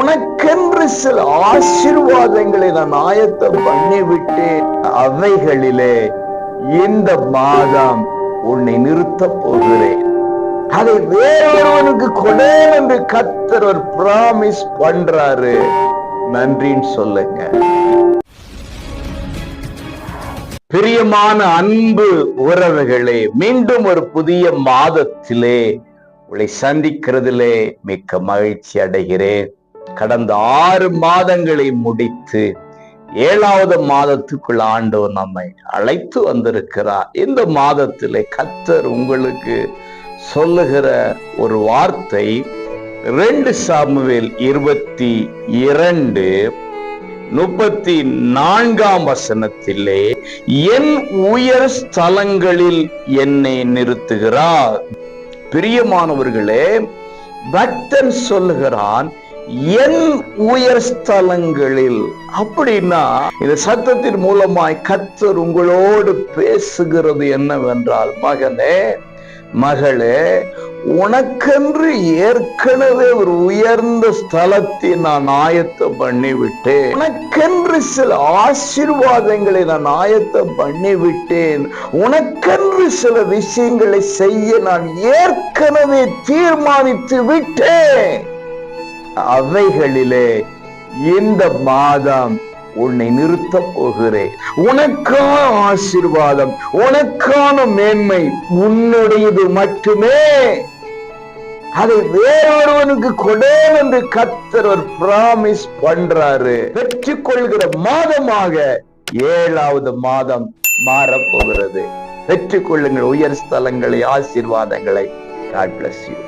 உனக்கென்று சில ஆசீர்வாதங்களை நான் ஆயத்தம் பண்ணிவிட்டேன். அவைகளிலே இந்த மாதம் உன்னை நிறுத்த போகிறேன். அதை வேறொருவனுக்கு கொடு என்று கர்த்தர் ஒரு பிராமிஸ் பண்றாரு. நன்றின்னு சொல்லுங்க. பிரியமான அன்பு உறவுகளே, மீண்டும் ஒரு புதிய மாதத்திலே உங்களை சந்திக்கிறதிலே மிக்க மகிழ்ச்சி அடைகிறேன். கடந்த 6 மாதங்களை முடித்து 7வது மாதத்துக்குள் ஆண்டவர் நம்மை அழைத்து வந்திருக்கிறார். இந்த மாதத்திலே கர்த்தர் உங்களுக்கு சொல்லுகிற ஒரு வார்த்தை 2 சாமுவேல் 22:34 என் உயர் ஸ்தலங்களில் என்னை நிறுத்துகிறார். பிரியமானவர்களே, பக்தன் சொல்லுகிறான் என் உயர் ஸ்தலங்களில். அப்படின்னா இந்த சத்தத்தின் மூலமாய் கர்த்தர் உங்களோடு பேசுகிறது என்னவென்றால், மகனே மகளே, உனக்கென்று ஏற்கனவே ஒரு உயர்ந்த ஸ்தலத்தை நான் ஆயத்தம் பண்ணிவிட்டேன். உனக்கென்று சில ஆசீர்வாதங்களை நான் ஆயத்தம் பண்ணிவிட்டேன். உனக்கென்று சில விஷயங்களை செய்ய நான் ஏற்கனவே தீர்மானித்து விட்டேன். அவைகளிலே இந்த மாதம் உன்னை நிறுத்த போகிறேன். உனக்கான ஆசீர்வாதம், உனக்கான மேன்மை உன்னுடையது மட்டுமே. அதை வேறொருவனுக்கு கொடு என்று கர்த்தர் ஒரு பிராமிஸ் பண்றாரு. பெற்றுக்கொள்கிற மாதமாக 7வது மாதம் மாறப்போகிறது. பெற்றுக்கொள்ளுங்கள் உயர் ஸ்தலங்களை, ஆசீர்வாதங்களை. God bless you.